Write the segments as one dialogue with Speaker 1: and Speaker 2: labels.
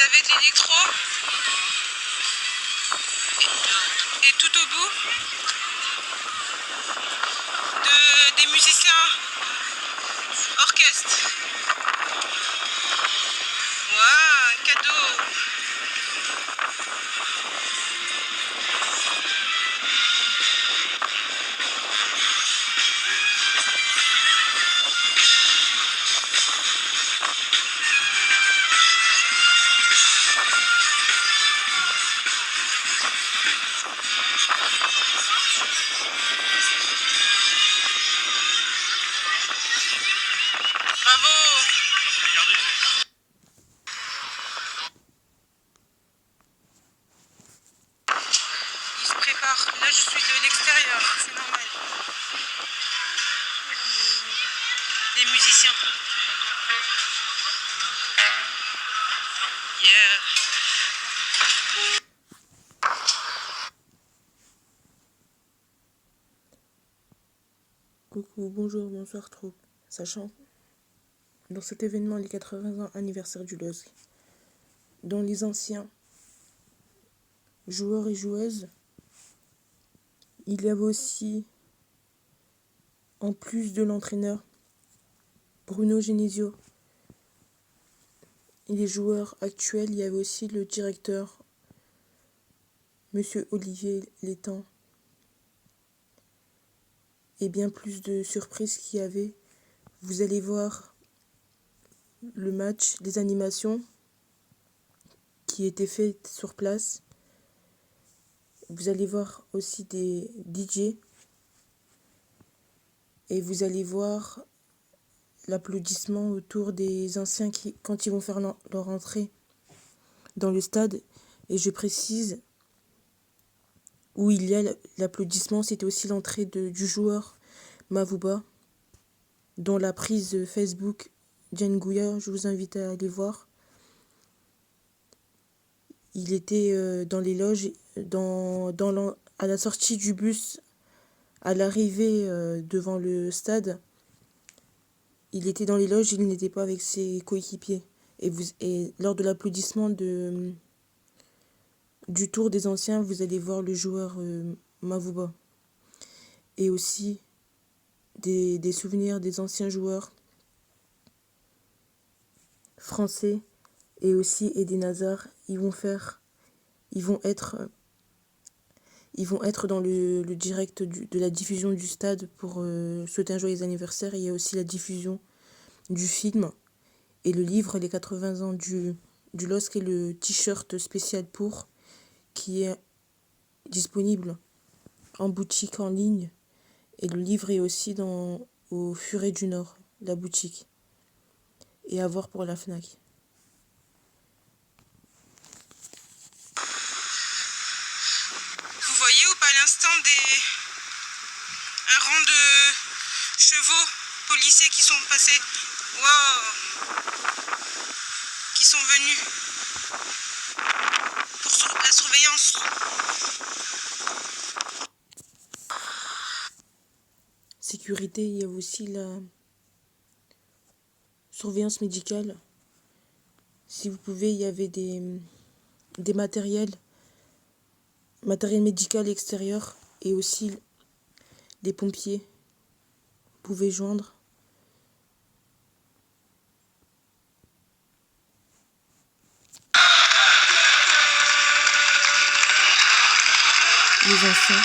Speaker 1: avez de l'électro. Et tout au bout, des musiciens orchestre. Waouh, un cadeau. Bravo. Il se prépare. Là, je suis de l'extérieur. C'est normal. Les musiciens. Yeah.
Speaker 2: Coucou, bonjour, bonsoir troupe. Sachant, dans cet événement, les 80 ans anniversaire du LOSC, dont les anciens joueurs et joueuses, il y avait aussi, en plus de l'entraîneur, Bruno Genesio, et les joueurs actuels, il y avait aussi le directeur, Monsieur Olivier Létang, et bien plus de surprises qu'il y avait. Vous allez voir le match, les animations qui étaient faites sur place. Vous allez voir aussi des DJ et vous allez voir l'applaudissement autour des anciens quand ils vont faire leur entrée dans le stade. Et je précise, où il y a l'applaudissement, c'était aussi l'entrée du joueur Mavouba, dont la prise Facebook Djengouya, je vous invite à aller voir. Il était dans les loges, à la sortie du bus, à l'arrivée devant le stade. Il était dans les loges, il n'était pas avec ses coéquipiers. Et lors de l'applaudissement du tour des anciens, vous allez voir le joueur Mavouba. Et aussi des souvenirs des anciens joueurs français et aussi Eden Hazard. Ils vont être dans le direct de la diffusion du stade pour souhaiter un joyeux anniversaire. Il y a aussi la diffusion du film et le livre Les 80 ans du LOSC et le t-shirt spécial qui est disponible en boutique en ligne. Et le livre est aussi au Furet du Nord, la boutique. Et à voir pour la FNAC.
Speaker 1: Vous voyez ou pas à l'instant un rang de chevaux policiers qui sont passés. Wow. Qui sont venus pour la surveillance.
Speaker 2: Sécurité, il y a aussi la surveillance médicale. Si vous pouvez, il y avait des matériels médical extérieur et aussi des pompiers. Vous pouvez joindre. Les anciens.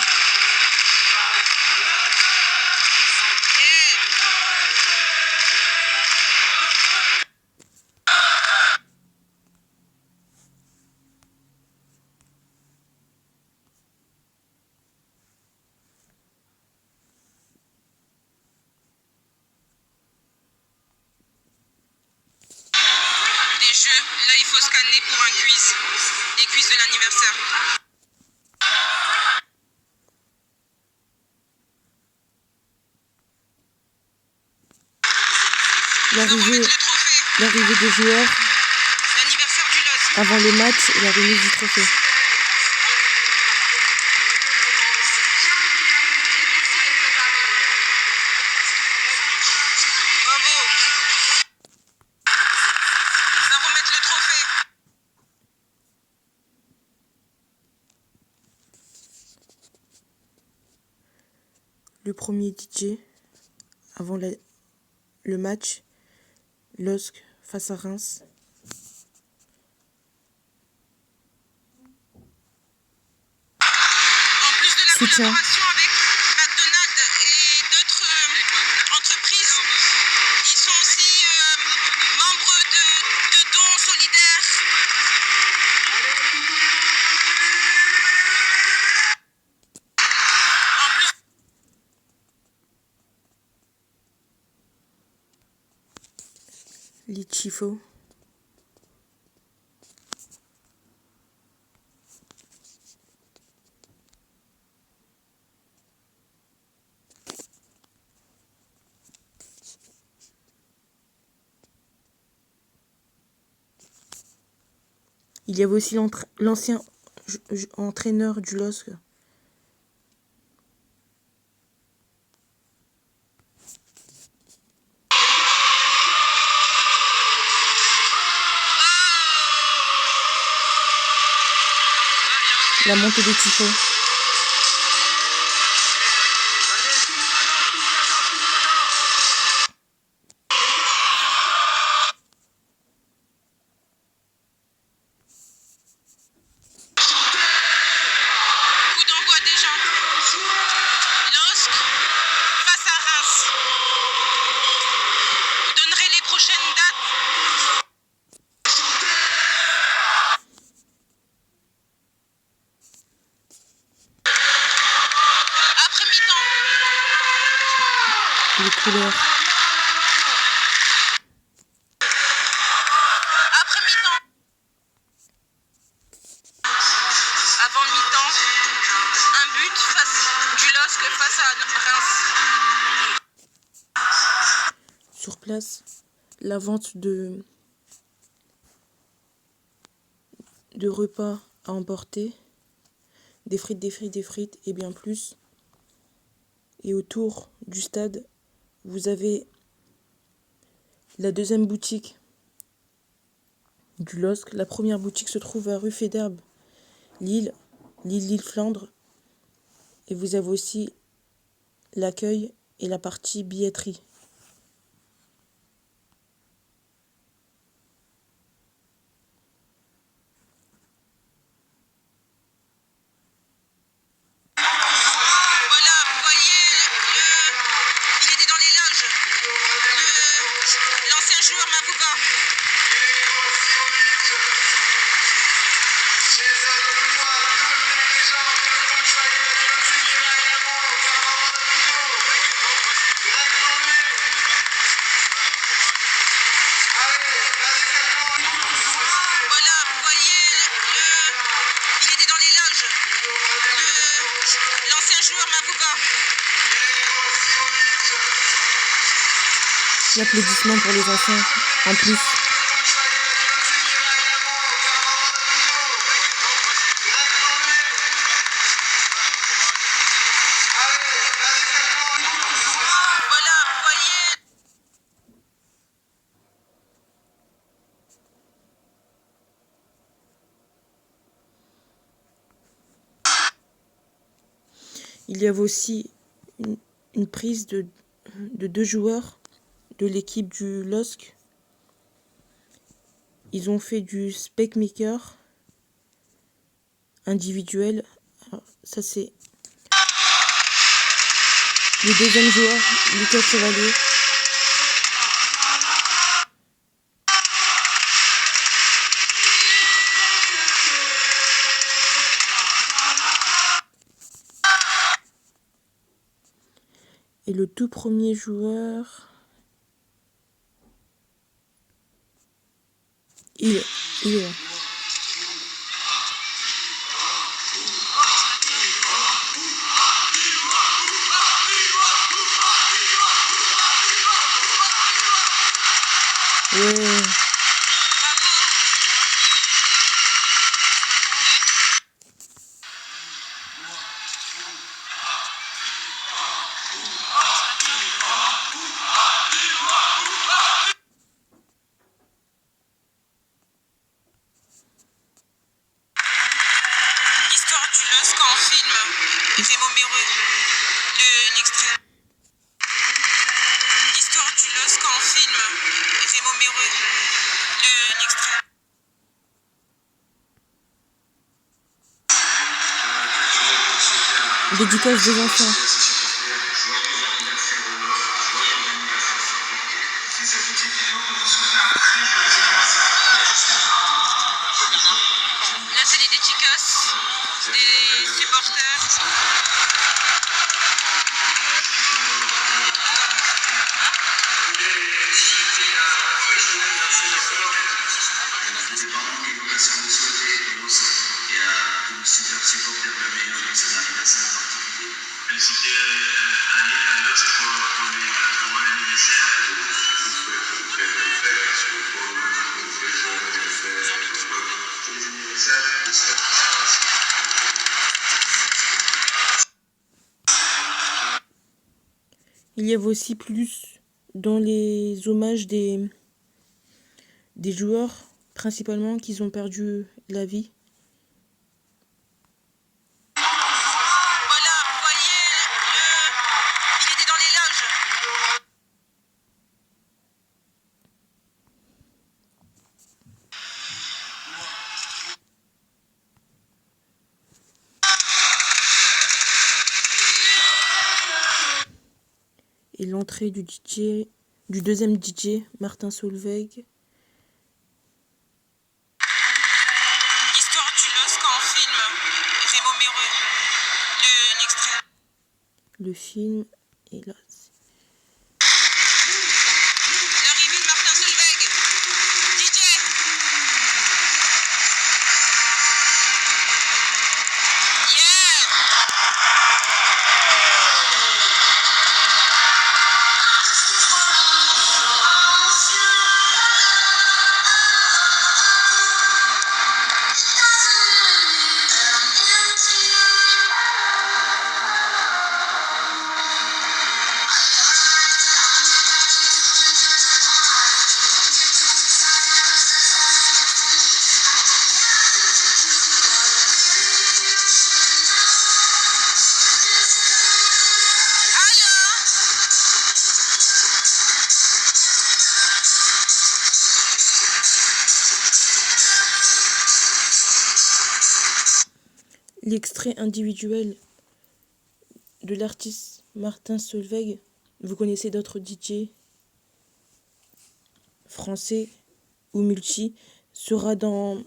Speaker 1: Des jeux, là il faut scanner pour un quiz. Les quiz de l'anniversaire.
Speaker 2: L'arrivée des joueurs
Speaker 1: L'anniversaire du LOSC.
Speaker 2: avant le match et la remise du trophée.
Speaker 1: Bravo. On va remettre le trophée.
Speaker 2: le premier DJ avant le match LOSC face à Reims.
Speaker 1: En plus de la
Speaker 2: Soutien.
Speaker 1: collaboration avec McDonald's et d'autres entreprises, ils sont aussi membres de dons solidaires. En plus,
Speaker 2: Les Chifos. Il y avait aussi l'ancien entraîneur du LOSC. La montée des tifos.
Speaker 1: coup d'envoi déjà. LOSC face à Reims. Vous donnerez les prochaines dates. Après mi-temps.
Speaker 2: Les couleurs.
Speaker 1: Après mi-temps. Avant mi-temps. Un but du LOSC face à Reims.
Speaker 2: Sur place, la vente de repas à emporter, des frites et bien plus. Et autour du stade, vous avez la deuxième boutique du LOSC. La première boutique se trouve à rue Fédherbe, Lille Flandre. Et vous avez aussi l'accueil et la partie billetterie.
Speaker 1: Voilà, vous voyez, il était dans les loges. L'ancien joueur Mabouba. Voilà, vous voyez, il était dans les loges. L'ancien joueur Mabouba.
Speaker 2: L'applaudissement pour les enfants, en plus.
Speaker 1: Voilà, vous voyez.
Speaker 2: Il y avait aussi une prise de 2 joueurs de l'équipe du LOSC. Ils ont fait du specmaker individuel. Alors, ça c'est le deuxième joueur, Lucas Chevalier. Et le tout premier joueur, il est ouais.
Speaker 1: L'histoire du LOSC en film. Rémo Méreux. L'extrait. heureux. L'extrait.
Speaker 2: Dédicace des enfants.
Speaker 1: Là, c'est les dédicaces des supporters.
Speaker 3: Féliciter Ali Alos pour le bon anniversaire.
Speaker 2: Il y avait aussi plus dans les hommages des joueurs, principalement, qui ont perdu la vie.
Speaker 1: Voilà, vous voyez, il était dans les loges.
Speaker 2: Et l'entrée du deuxième DJ, Martin Solveig.
Speaker 1: L'histoire du LOSC en film, Rémo Méreux. L'extrait.
Speaker 2: Le film est là.
Speaker 1: L'arrivée de Martin Solveig. DJ.
Speaker 2: L'extrait individuel de l'artiste Martin Solveig. Vous connaissez d'autres DJ français ou multi, sera dans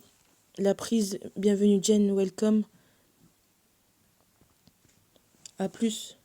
Speaker 2: la prise Bienvenue Jane, welcome. À plus.